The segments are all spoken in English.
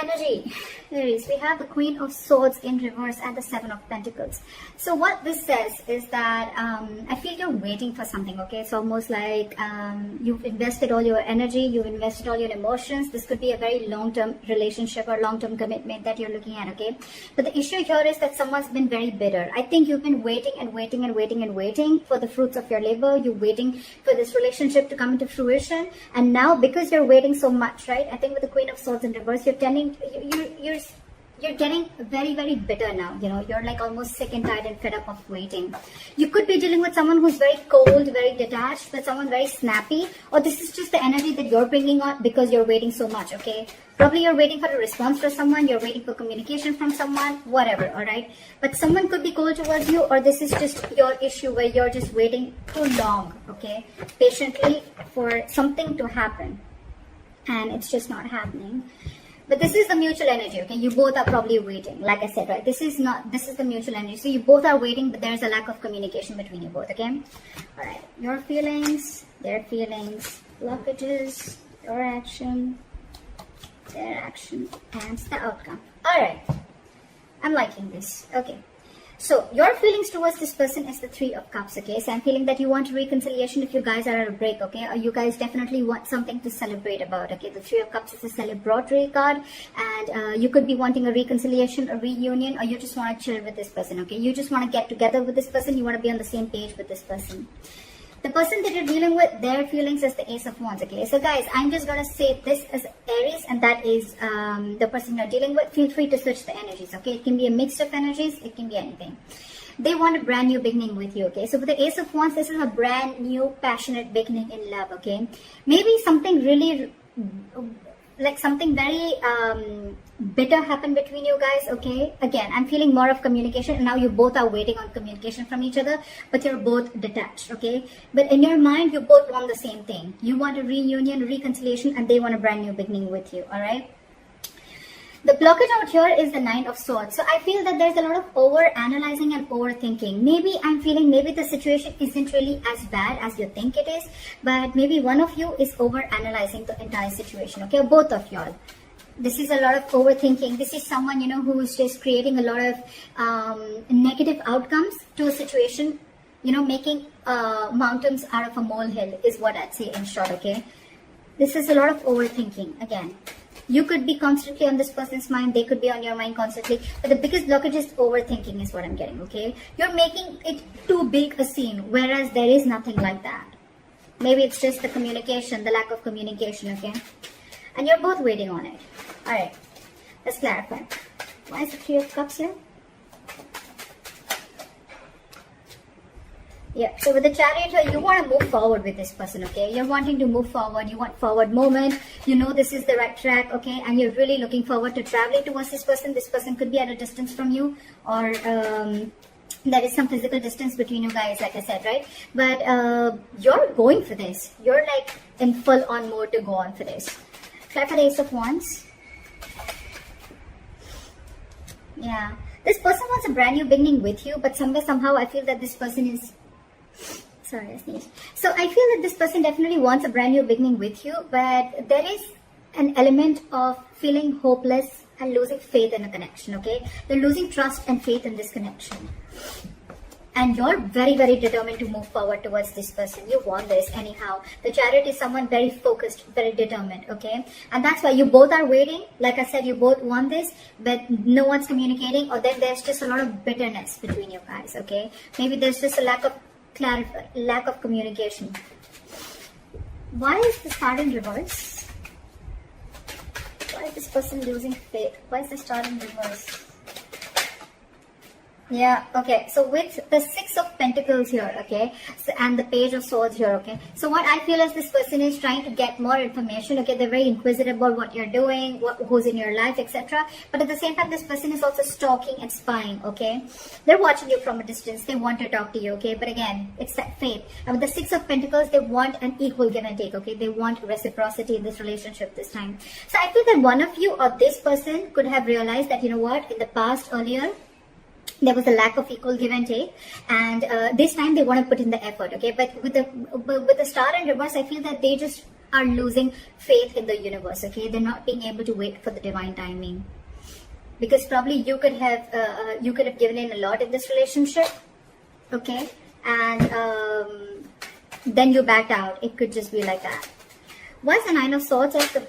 energy, Aries, we have the Queen of Swords in reverse and the Seven of Pentacles. So what this says is that I feel you're waiting for something, okay? It's almost like you've invested all your energy, you've invested all your emotions. This could be a very long-term relationship or long-term commitment that you're looking at, okay? But the issue here is that someone's been very bitter. I think you've been waiting and waiting and waiting and waiting for the fruits of your labor. You're waiting for this relationship to come into fruition. And now, because you're waiting so much, right? I think with the Queen of Swords in reverse, you're getting very, very bitter now. You know, you're like almost sick and tired and fed up of waiting. You could be dealing with someone who's very cold, very detached, but someone very snappy. Or this is just the energy that you're bringing on because you're waiting so much, okay? Probably you're waiting for a response from someone, you're waiting for communication from someone, whatever, alright? But someone could be cold towards you, or this is just your issue where you're just waiting too long, okay? Patiently for something to happen. And it's just not happening. But this is the mutual energy, okay? You both are probably waiting, like I said, right? This is the mutual energy. So you both are waiting, but there's a lack of communication between you both, okay? All right, your feelings, their feelings, blockages, your action, their action, and the outcome. All right, I'm liking this, okay. So your feelings towards this person is the Three of Cups, okay? So I'm feeling that you want reconciliation if you guys are at a break, okay? Or you guys definitely want something to celebrate about, okay? The Three of Cups is a celebratory card, and you could be wanting a reconciliation, a reunion, or you just want to chill with this person, okay? You just want to get together with this person. You want to be on the same page with this person. The person that you're dealing with, their feelings is the Ace of Wands, okay? So guys, I'm just going to say this as Aries, and that is the person you're dealing with. Feel free to switch the energies, okay? It can be a mix of energies. It can be anything. They want a brand new beginning with you, okay? So with the Ace of Wands, this is a brand new, passionate beginning in love, okay? Maybe something really, like something very bitter happened between you guys, okay? Again, I'm feeling more of communication, and now you both are waiting on communication from each other, but you're both detached, okay? But in your mind, you both want the same thing. You want a reunion, reconciliation, and they want a brand new beginning with you, all right? The blockage out here is the Nine of Swords. So I feel that there's a lot of over-analyzing and overthinking. Maybe I'm feeling maybe the situation isn't really as bad as you think it is, but maybe one of you is over-analyzing the entire situation, okay? Both of y'all. This is a lot of overthinking. This is someone, you know, who is just creating a lot of negative outcomes to a situation, you know, making mountains out of a molehill is what I'd say in short, okay? This is a lot of overthinking, again. You could be constantly on this person's mind. They could be on your mind constantly. But the biggest blockage is overthinking is what I'm getting, okay? You're making it too big a scene, whereas there is nothing like that. Maybe it's just the communication, the lack of communication, okay? And you're both waiting on it. Alright, let's clarify. Why is the Three of Cups here? Yeah, so with the Chariot, you want to move forward with this person, okay? You're wanting to move forward. You want forward movement. You know this is the right track, okay? And you're really looking forward to traveling towards this person. This person could be at a distance from you, or there is some physical distance between you guys, like I said, right? But you're going for this. You're like in full-on mode to go on for this. Try for the Ace of Wands. Yeah. This person wants a brand new beginning with you, but somehow I feel that this person is... Sorry, I sneezed. So I feel that this person definitely wants a brand new beginning with you, but there is an element of feeling hopeless and losing faith in a connection, okay? They're losing trust and faith in this connection. And you're very, very determined to move forward towards this person. You want this anyhow. The Chariot is someone very focused, very determined, okay? And that's why you both are waiting. Like I said, you both want this, but no one's communicating, or then there's just a lot of bitterness between you guys, okay? Maybe there's just a lack of communication. Why is the Star in reverse? Why is this person losing faith? Why is the Star in reverse? Yeah, okay. So with the Six of Pentacles here, okay, so, and the Page of Swords here, okay. So what I feel is this person is trying to get more information, okay. They're very inquisitive about what you're doing, who's in your life, etc. But at the same time, this person is also stalking and spying, okay. They're watching you from a distance. They want to talk to you, okay. But again, it's that faith. And with the Six of Pentacles, they want an equal give and take, okay. They want reciprocity in this relationship this time. So I feel that one of you or this person could have realized that, you know what, in the past earlier, there was a lack of equal give and take, and this time they want to put in the effort, okay. But with the Star in reverse, I feel that they just are losing faith in the universe, okay? They're not being able to wait for the divine timing. Because probably you could have given in a lot in this relationship, okay? And then you backed out. It could just be like that. Why is the Nine of Swords as the...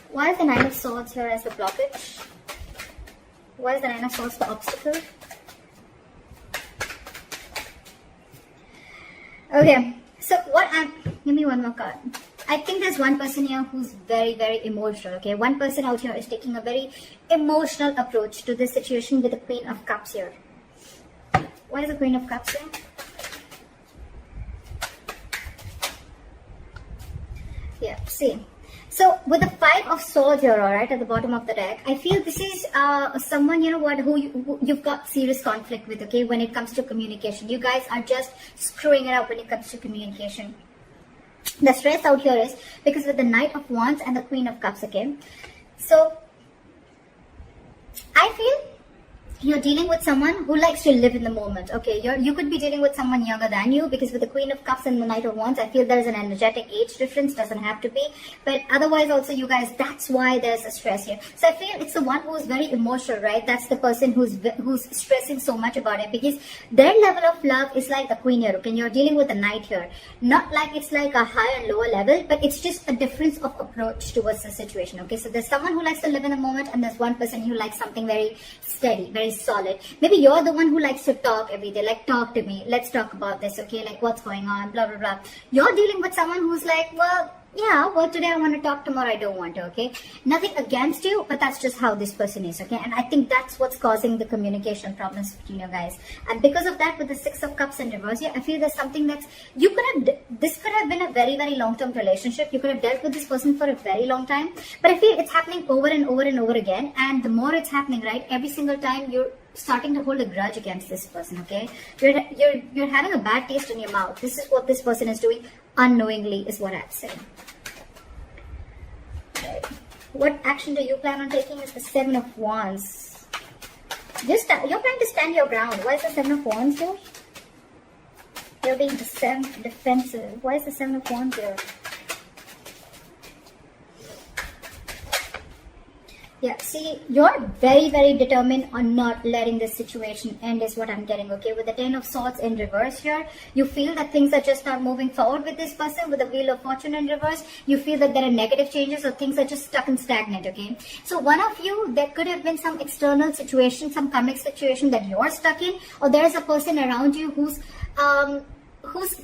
Why is the Nine of Swords here as the blockage? Why is the Nine of Swords the obstacle? Okay, so give me one more card. I think there's one person here who's very, very emotional, okay? One person out here is taking a very emotional approach to this situation with the Queen of Cups here. Why is the Queen of Cups here? Yeah, see. So with the Five of Swords here, alright, at the bottom of the deck, I feel this is someone, you know what, who you've got serious conflict with, okay, when it comes to communication. You guys are just screwing it up when it comes to communication. The stress out here is because with the Knight of Wands and the Queen of Cups, okay. So I feel you're dealing with someone who likes to live in the moment, okay? You could be dealing with someone younger than you, because with the Queen of Cups and the Knight of Wands, I feel there's an energetic age difference. Doesn't have to be, but otherwise also, you guys, that's why there's a stress here. So I feel it's the one who's very emotional, right? That's the person who's stressing so much about it, because their level of love is like the Queen here, okay? And you're dealing with the Knight here. Not like it's like a higher and lower level, but it's just a difference of approach towards the situation, okay? So there's someone who likes to live in the moment, and there's one person who likes something very steady, very solid. Maybe you're the one who likes to talk every day, like, talk to me, let's talk about this, okay, like, what's going on, blah blah blah. You're dealing with someone who's like, well, yeah, well, today I want to talk, tomorrow I don't want to, okay? Nothing against you, but that's just how this person is, okay? And I think that's what's causing the communication problems between you guys. And because of that, with the Six of Cups in reverse here, I feel there's something that's, this could have been a very, very long-term relationship. You could have dealt with this person for a very long time, but I feel it's happening over and over and over again. And the more it's happening, right, every single time you're starting to hold a grudge against this person, okay? You're having a bad taste in your mouth. This is what this person is doing unknowingly, is what I'd say. Right. What action do you plan on taking is the Seven of Wands. You're trying to stand your ground. Why is the Seven of Wands here? You're being defensive. Why is the Seven of Wands here? Yeah, see, you're very, very determined on not letting this situation end, is what I'm getting, okay? With the Ten of Swords in reverse here, you feel that things are just not moving forward with this person. With the Wheel of Fortune in reverse, you feel that there are negative changes, or things are just stuck and stagnant, okay? So one of you, there could have been some external situation, some karmic situation that you're stuck in, or there's a person around you who's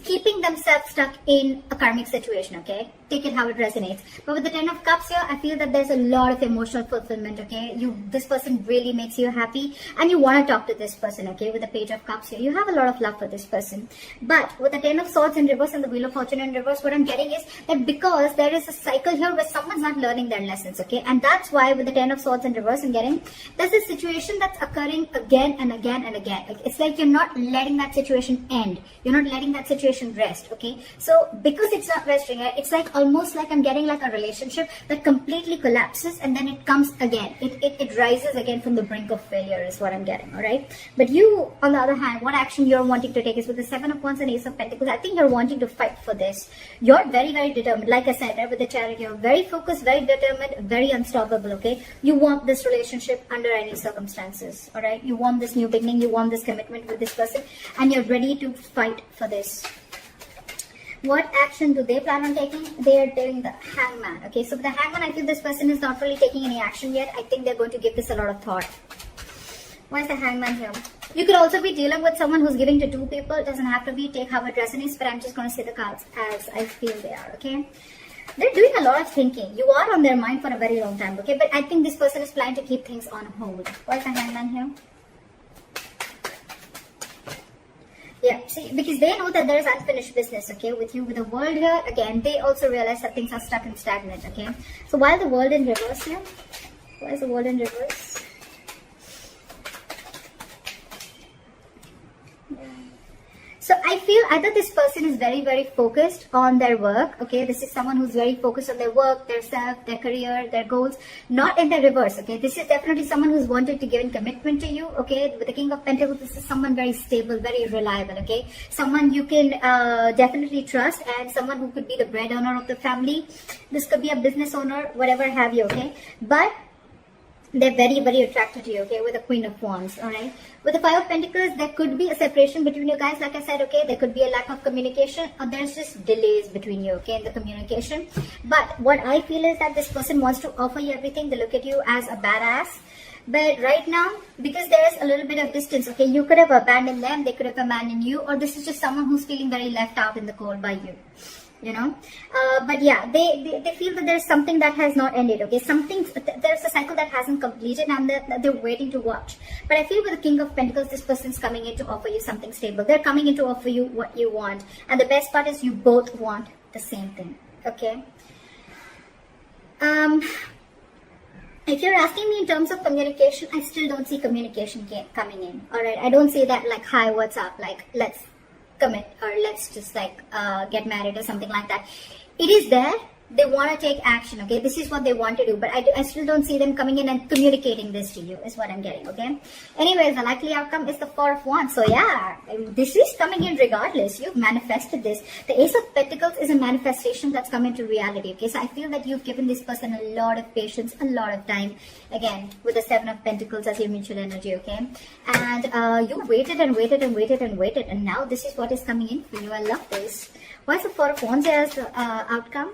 keeping themselves stuck in a karmic situation, okay? Take it how it resonates. But with the Ten of Cups here, I feel that there's a lot of emotional fulfillment, okay? This person really makes you happy, and you want to talk to this person, okay? With the Page of Cups here, you have a lot of love for this person. But with the Ten of Swords in reverse and the Wheel of Fortune in reverse, what I'm getting is that because there is a cycle here where someone's not learning their lessons, okay? And that's why with the Ten of Swords in reverse, I'm getting there's a situation that's occurring again and again and again. It's like you're not letting that situation end. You're not letting that situation rest, okay? So because it's not resting, it's like almost like I'm getting like a relationship that completely collapses, and then it comes again. It rises again from the brink of failure, is what I'm getting, all right? But you, on the other hand, what action you're wanting to take is with the Seven of Wands and Ace of Pentacles. I think you're wanting to fight for this. You're very, very determined. Like I said, right, with the Chariot, you're very focused, very determined, very unstoppable, okay? You want this relationship under any circumstances, all right? You want this new beginning, you want this commitment with this person, and you're ready to fight for this. What action do they plan on taking? They are doing the Hangman. Okay, so with the Hangman, I feel this person is not really taking any action yet. I think they're going to give this a lot of thought. Why is the Hangman here? You could also be dealing with someone who's giving to two people. It doesn't have to be. Take how it resonates, but I'm just going to say the cards as I feel they are, okay? They're doing a lot of thinking. You are on their mind for a very long time, okay? But I think this person is planning to keep things on hold. Why is the Hangman here? Yeah, see, because they know that there is unfinished business, okay, with you. With the World here, again, they also realize that things are stuck and stagnant, okay? So while the World in reverse here, why is the World in reverse? So I feel either this person is very, very focused on their work. Okay, this is someone who's very focused on their work, their self, their career, their goals, not in the reverse. Okay, this is definitely someone who's wanted to give in commitment to you. Okay, with the King of Pentacles, this is someone very stable, very reliable. Okay, someone you can definitely trust, and someone who could be the breadwinner of the family. This could be a business owner, whatever have you. Okay, but they're very, very attracted to you, okay, with the Queen of Wands, all right? With the Five of Pentacles, there could be a separation between you guys, like I said, okay? There could be a lack of communication, or there's just delays between you, okay, in the communication. But what I feel is that this person wants to offer you everything. They look at you as a badass. But right now, because there is a little bit of distance, okay, you could have abandoned them, they could have abandoned you, or this is just someone who's feeling very left out in the cold by you. You know, but yeah, they feel that there's something that has not ended. Okay, there's a cycle that hasn't completed, and they're waiting to watch. But I feel with the King of Pentacles, this person's coming in to offer you something stable. They're coming in to offer you what you want, and the best part is you both want the same thing. Okay. If you're asking me in terms of communication, I still don't see communication coming in. All right, I don't see that like, hi, what's up? Like, let's commit, or let's just like get married or something like that. It is there. They want to take action. Okay, this is what they want to do, but I still don't see them coming in and communicating this to you, is what I'm getting. Okay, anyways, the likely outcome is the Four of Wands. So yeah, this is coming in regardless. You've manifested this. The Ace of Pentacles is a manifestation that's come into reality. Okay, so I feel that you've given this person a lot of patience, a lot of time, again with the Seven of Pentacles as your mutual energy. Okay, and you waited and waited and waited and waited, and now this is what is coming in for you. I love this. Why is the Four of Wands as the outcome?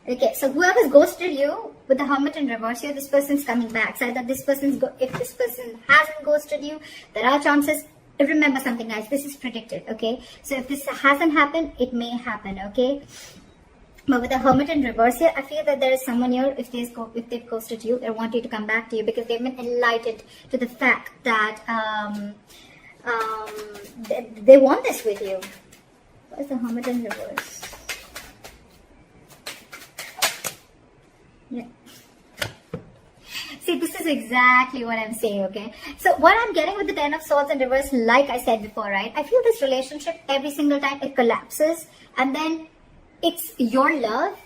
Okay, so whoever's ghosted you with the Hermit in reverse here, this person's coming back. So that if this person hasn't ghosted you, there are chances. Remember something, guys, this is predicted. Okay, so if this hasn't happened, it may happen. Okay, but with the Hermit in reverse here, I feel that there is someone here, if they've ghosted you, they want you to come back to you because they've been enlightened to the fact that they want this with you. What is the Hermit in reverse? Yeah. See, this is exactly what I'm saying, okay? So what I'm getting with the Ten of Swords in reverse, like I said before, right? I feel this relationship, every single time it collapses, and then it's your love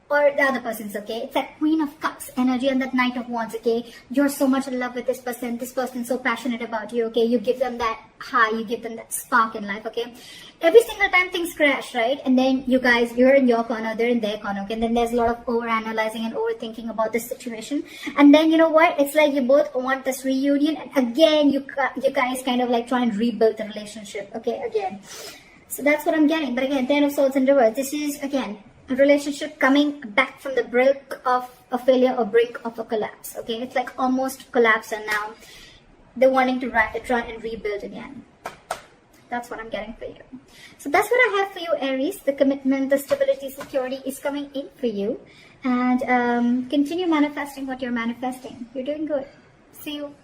or the other person's, okay? It's that Queen of Cups energy and that Knight of Wands, okay? You're so much in love with this person's so passionate about you, okay? You give them that high, you give them that spark in life, okay? Every single time things crash, right? And then you guys, you're in your corner, they're in their corner, okay? And then there's a lot of over-analyzing and overthinking about this situation. And then, you know what? It's like you both want this reunion. And again, you guys kind of like try and rebuild the relationship, okay? Again. So that's what I'm getting. But again, Ten of Swords in reverse. This is, again, a relationship coming back from the brink of a failure or brink of a collapse, okay? It's like almost collapse, and now they're wanting to try and rebuild again. That's what I'm getting for you. So that's what I have for you, Aries. The commitment, the stability, security is coming in for you. And continue manifesting what you're manifesting. You're doing good. See you.